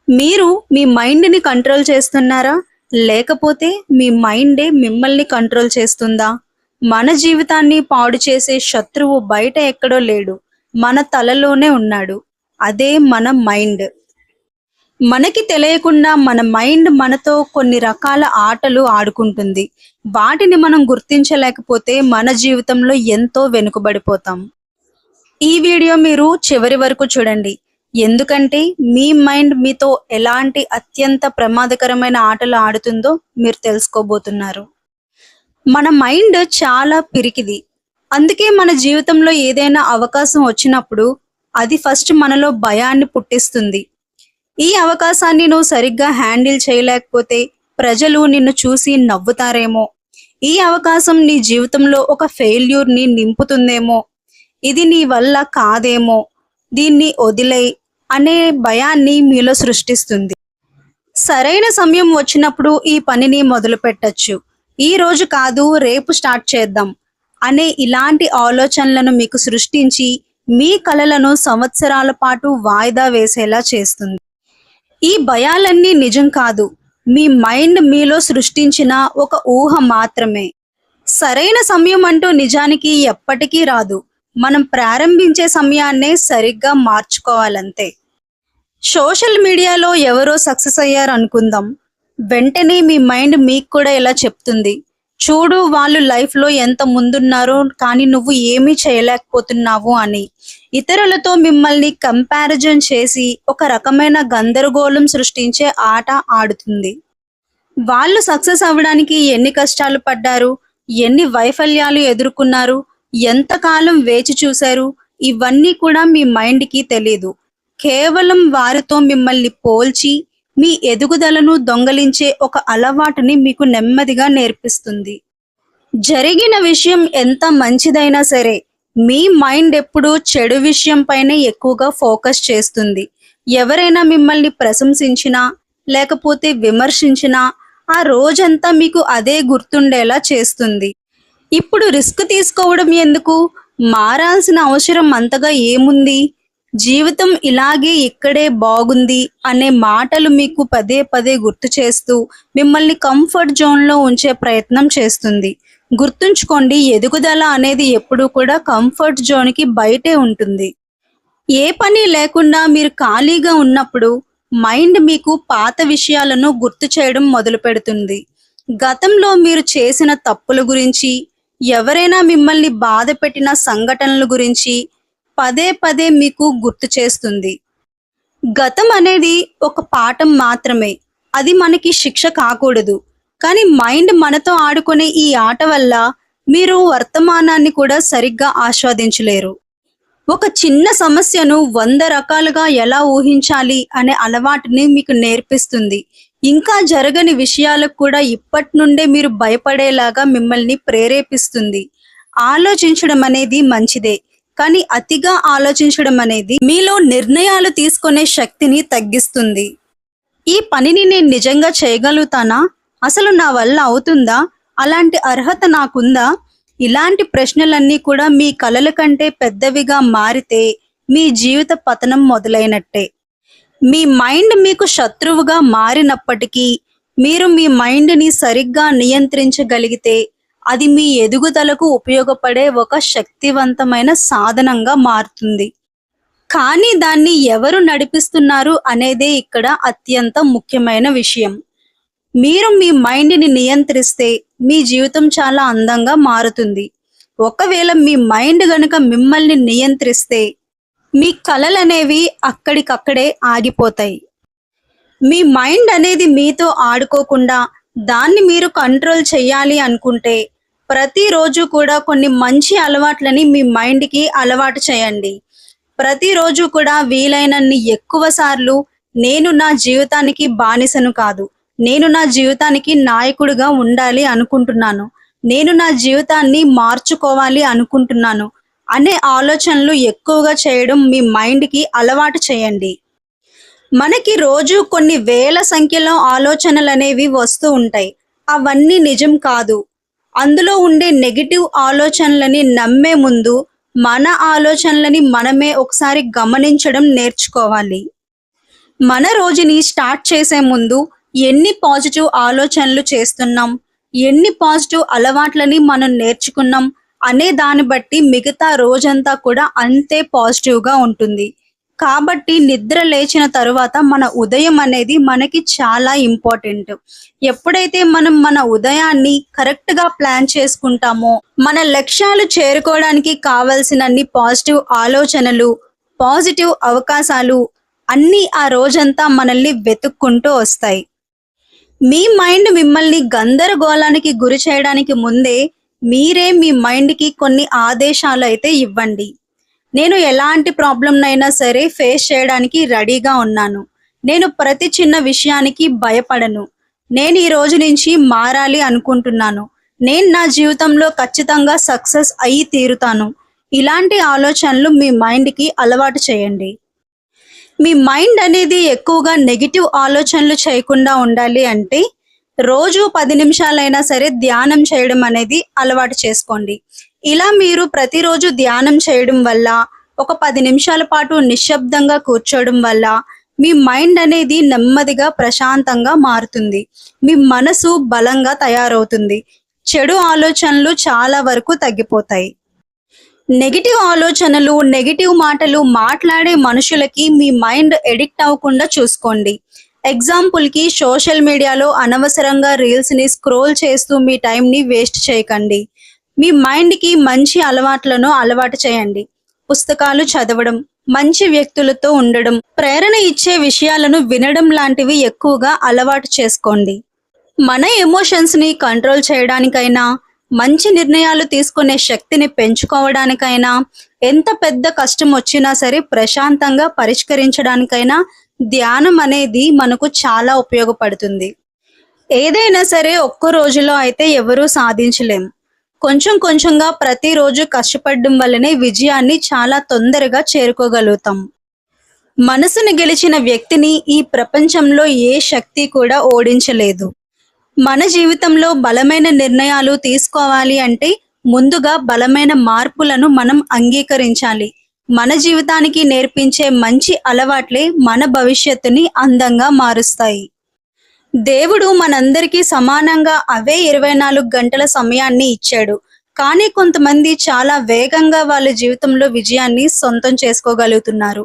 మీరు మీ మైండ్‌ని కంట్రోల్ చేస్తున్నారా? లేకపోతే మీ మైండే మిమ్మల్ని కంట్రోల్ చేస్తుందా? మన జీవితాన్ని పాడు చేసే శత్రువు బయట ఎక్కడో లేడు. మన తలలోనే ఉన్నాడు. అదే మన మైండ్. మనకి తెలియకుండా మన మైండ్ మనతో కొన్ని రకాల ఆటలు ఆడుకుంటుంది. వాటిని మనం గుర్తించలేకపోతే మన జీవితంలో ఎంతో వెనుకబడిపోతాం. ఈ వీడియో మీరు చివరి వరకు చూడండి. ఎందుకంటే మీ మైండ్ మీతో ఎలాంటి అత్యంత ప్రమాదకరమైన ఆటలు ఆడుతుందో మీరు తెలుసుకోబోతున్నారు. మన మైండ్ చాలా పిరికిది. అందుకే మన జీవితంలో ఏదైనా అవకాశం వచ్చినప్పుడు అది ఫస్ట్ మనలో భయాన్ని పుట్టిస్తుంది. ఈ అవకాశాన్ని నువ్వు సరిగ్గా హ్యాండిల్ చేయలేకపోతే ప్రజలు నిన్ను చూసి నవ్వుతారేమో. ఈ అవకాశం నీ జీవితంలో ఒక ఫెయిల్యూర్ని నింపుతుందేమో. ఇది నీ వల్ల కాదేమో, దీన్ని వదిలేయ్ అనే భయాన్ని మీలో సృష్టిస్తుంది. సరైన సమయం వచ్చినప్పుడు ఈ పనిని మొదలు పెట్టచ్చు. ఈ రోజు కాదు, రేపు స్టార్ట్ చేద్దాం అనే ఇలాంటి ఆలోచనలను మీకు సృష్టించి మీ కలలను సంవత్సరాల పాటు వాయిదా వేసేలా చేస్తుంది. ఈ భయాలన్నీ నిజం కాదు, మీ మైండ్ మీలో సృష్టించిన ఒక ఊహ మాత్రమే. సరైన సమయం అంటూ నిజానికి ఎప్పటికీ రాదు. మనం ప్రారంభించే సమయాన్నే సరిగ్గా మార్చుకోవాలంతే. సోషల్ మీడియాలో ఎవరో సక్సెస్ అయ్యారు అనుకుందాం. వెంటనే మీ మైండ్ మీకు కూడా ఇలా చెప్తుంది, చూడు వాళ్ళు లైఫ్లో ఎంత ముందున్నారో కానీ నువ్వు ఏమీ చేయలేకపోతున్నావు అని. ఇతరులతో మిమ్మల్ని కంపారిజన్ చేసి ఒక రకమైన గందరగోళం సృష్టించే ఆట ఆడుతుంది. వాళ్ళు సక్సెస్ అవ్వడానికి ఎన్ని కష్టాలు పడ్డారు, ఎన్ని వైఫల్యాలు ఎదుర్కొన్నారు, ఎంతకాలం వేచి చూశారు, ఇవన్నీ కూడా మీ మైండ్కి తెలీదు. కేవలం వారితో మిమ్మల్ని పోల్చి మీ ఎదుగుదలను దొంగలించే ఒక అలవాటుని మీకు నెమ్మదిగా నేర్పిస్తుంది. జరిగిన విషయం ఎంత మంచిదైనా సరే మీ మైండ్ ఎప్పుడూ చెడు విషయం పైనే ఎక్కువగా ఫోకస్ చేస్తుంది. ఎవరైనా మిమ్మల్ని ప్రశంసించినా లేకపోతే విమర్శించినా ఆ రోజంతా మీకు అదే గుర్తుండేలా చేస్తుంది. ఇప్పుడు రిస్క్ తీసుకోవడం ఎందుకు, మారాల్సిన అవసరం అంతగా ఏముంది, జీవితం ఇలాగే ఇక్కడే బాగుంది అనే మాటలు మీకు పదే పదే గుర్తు చేస్తూ మిమ్మల్ని కంఫర్ట్ జోన్లో ఉంచే ప్రయత్నం చేస్తుంది. గుర్తుంచుకోండి, ఎదుగుదల అనేది ఎప్పుడూ కూడా కంఫర్ట్ జోన్కి బయటే ఉంటుంది. ఏ పని లేకుండా మీరు ఖాళీగా ఉన్నప్పుడు మైండ్ మీకు పాత విషయాలను గుర్తు చేయడం మొదలు పెడుతుంది. గతంలో మీరు చేసిన తప్పుల గురించి, ఎవరైనా మిమ్మల్ని బాధ పెట్టిన సంఘటనల గురించి పదే పదే మీకు గుర్తు చేస్తుంది. గతం అనేది ఒక పాఠం మాత్రమే, అది మనకి శిక్ష కాకూడదు. కానీ మైండ్ మనతో ఆడుకునే ఈ ఆట వల్ల మీరు వర్తమానాన్ని కూడా సరిగ్గా ఆస్వాదించలేరు. ఒక చిన్న సమస్యను 100 రకాలుగా ఎలా ఊహించాలి అనే అలవాటుని మీకు నేర్పిస్తుంది. ఇంకా జరగని విషయాలకు కూడా ఇప్పటి నుండే మీరు భయపడేలాగా మిమ్మల్ని ప్రేరేపిస్తుంది. ఆలోచించడం అనేది మంచిదే, కానీ అతిగా ఆలోచించడం అనేది మీలో నిర్ణయాలు తీసుకునే శక్తిని తగ్గిస్తుంది. ఈ పనిని నేను నిజంగా చేయగలుగుతానా, అసలు నా వల్ల అవుతుందా, అలాంటి అర్హత నాకుందా, ఇలాంటి ప్రశ్నలన్నీ కూడా మీ కలల కంటే పెద్దవిగా మారితే మీ జీవిత పతనం మొదలైనట్టే. మీ మైండ్ మీకు శత్రువుగా మారినప్పటికీ మీరు మీ మైండ్ని సరిగ్గా నియంత్రించగలిగితే అది మీ ఎదుగుదలకు ఉపయోగపడే ఒక శక్తివంతమైన సాధనంగా మారుతుంది. కానీ దాన్ని ఎవరు నడిపిస్తున్నారు అనేదే ఇక్కడ అత్యంత ముఖ్యమైన విషయం. మీరు మీ మైండ్ని నియంత్రిస్తే మీ జీవితం చాలా అందంగా మారుతుంది. ఒకవేళ మీ మైండ్ గనుక మిమ్మల్ని నియంత్రిస్తే మీ కలలనేవి అక్కడికక్కడే ఆగిపోతాయి. మీ మైండ్ అనేది మీతో ఆడుకోకుండా దాన్ని మీరు కంట్రోల్ చేయాలి అనుకుంటే ప్రతిరోజు కూడా కొన్ని మంచి అలవాట్లని మీ మైండ్కి అలవాటు చేయండి. ప్రతిరోజు కూడా వీలైనన్ని ఎక్కువ సార్లు నేను నా జీవితానికి బానిసను కాదు, నేను నా జీవితానికి నాయకుడిగా ఉండాలి అనుకుంటున్నాను, నేను నా జీవితాన్ని మార్చుకోవాలి అనుకుంటున్నాను అనే ఆలోచనలు ఎక్కువగా చేయడం మీ మైండ్కి అలవాటు చేయండి. మనకి రోజు కొన్ని వేల సంఖ్యలో ఆలోచనలు అనేవి వస్తూ ఉంటాయి. అవన్నీ నిజం కాదు. అందులో ఉండే నెగిటివ్ ఆలోచనలని నమ్మే ముందు మన ఆలోచనలని మనమే ఒకసారి గమనించడం నేర్చుకోవాలి. మన రోజుని స్టార్ట్ చేసే ముందు ఎన్ని పాజిటివ్ ఆలోచనలు చేస్తున్నాం, ఎన్ని పాజిటివ్ అలవాట్లని మనం నేర్చుకున్నాం అనే దాన్ని బట్టి మిగతా రోజంతా కూడా అంతే పాజిటివ్గా ఉంటుంది. కాబట్టి నిద్ర లేచిన తరువాత మన ఉదయం అనేది మనకి చాలా ఇంపార్టెంట్. ఎప్పుడైతే మనం మన ఉదయాన్ని కరెక్ట్గా ప్లాన్ చేసుకుంటామో, మన లక్ష్యాలు చేరుకోవడానికి కావలసినన్ని పాజిటివ్ ఆలోచనలు, పాజిటివ్ అవకాశాలు అన్నీ ఆ రోజంతా మనల్ని వెతుక్కుంటూ వస్తాయి. మీ మైండ్ మిమ్మల్ని గందరగోళానికి గురి చేయడానికి ముందే మీరే మీ మైండ్కి కొన్ని ఆదేశాలు అయితే ఇవ్వండి. నేను ఎలాంటి ప్రాబ్లంనైనా సరే ఫేస్ చేయడానికి రెడీగా ఉన్నాను. నేను ప్రతి చిన్న విషయానికి భయపడను. నేను ఈ రోజు నుంచి మారాలి అనుకుంటున్నాను. నేను నా జీవితంలో ఖచ్చితంగా సక్సెస్ అయ్యి తీరుతాను. ఇలాంటి ఆలోచనలు మీ మైండ్కి అలవాటు చేయండి. మీ మైండ్ అనేది ఎక్కువగా నెగిటివ్ ఆలోచనలు చేయకుండా ఉండాలి అంటే రోజు 10 నిమిషాలైనా సరే ధ్యానం చేయడం అనేది అలవాటు చేసుకోండి. ఇలా మీరు ప్రతిరోజు ధ్యానం చేయడం వల్ల, ఒక 10 నిమిషాల పాటు నిశ్శబ్దంగా కూర్చోవడం వల్ల మీ మైండ్ అనేది నెమ్మదిగా ప్రశాంతంగా మారుతుంది. మీ మనసు బలంగా తయారవుతుంది. చెడు ఆలోచనలు చాలా వరకు తగ్గిపోతాయి. నెగిటివ్ ఆలోచనలు, నెగిటివ్ మాటలు మాట్లాడే మనుషులకి మీ మైండ్ ఎడిక్ట్ అవ్వకుండా చూసుకోండి. ఎగ్జాంపుల్కి సోషల్ మీడియాలో అనవసరంగా రీల్స్ని స్క్రోల్ చేస్తూ మీ టైంని వేస్ట్ చేయకండి. మీ మైండ్కి మంచి అలవాట్లను అలవాటు చేయండి. పుస్తకాలు చదవడం, మంచి వ్యక్తులతో ఉండడం, ప్రేరణ ఇచ్చే విషయాలను వినడం లాంటివి ఎక్కువగా అలవాటు చేసుకోండి. మన ఎమోషన్స్ని కంట్రోల్ చేయడానికైనా, మంచి నిర్ణయాలు తీసుకునే శక్తిని పెంచుకోవడానికైనా, ఎంత పెద్ద కష్టం వచ్చినా సరే ప్రశాంతంగా పరిష్కరించడానికైనా ధ్యానం అనేది మనకు చాలా ఉపయోగపడుతుంది. ఏదైనా సరే ఒక్క రోజులో అయితే ఎవరూ సాధించలేం. కొంచెం కొంచెంగా ప్రతిరోజు కష్టపడడం వల్లనే విజయాన్ని చాలా తొందరగా చేరుకోగలుగుతాం. మనసును గెలిచిన వ్యక్తిని ఈ ప్రపంచంలో ఏ శక్తి కూడా ఓడించలేదు. మన జీవితంలో బలమైన నిర్ణయాలు తీసుకోవాలి అంటే ముందుగా బలమైన మార్పులను మనం అంగీకరించాలి. మన జీవితానికి నేర్పించే మంచి అలవాట్లే మన భవిష్యత్తుని అందంగా మారుస్తాయి. దేవుడు మనందరికీ సమానంగా అవే 24 గంటల సమయాన్ని ఇచ్చాడు. కానీ కొంతమంది చాలా వేగంగా వాళ్ళ జీవితంలో విజయాన్ని సొంతం చేసుకోగలుగుతున్నారు.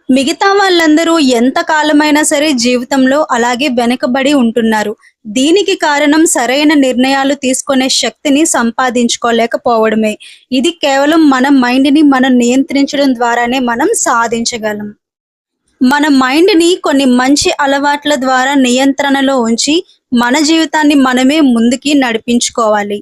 మిగతా వాళ్ళందరూ ఎంత కాలమైనా సరే జీవితంలో అలాగే వెనుకబడి ఉంటున్నారు. దీనికి కారణం సరైన నిర్ణయాలు తీసుకునే శక్తిని సంపాదించుకోలేకపోవడమే. ఇది కేవలం మన మైండ్ని మనం నియంత్రించడం ద్వారానే మనం సాధించగలం. మన మైండ్ని కొన్ని మంచి అలవాట్ల ద్వారా నియంత్రణలో ఉంచి మన జీవితాన్ని మనమే ముందుకి నడిపించుకోవాలి.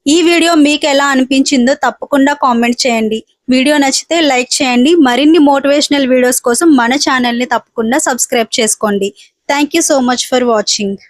ఈ వీడియో మీకు ఎలా అనిపించిందో తప్పకుండా కామెంట్ చేయండి. వీడియో నచ్చితే లైక్ చేయండి. మరిన్ని మోటివేషనల్ వీడియోస్ కోసం మన ఛానల్ని తప్పకుండా సబ్స్క్రైబ్ చేసుకోండి. Thank you so much for watching.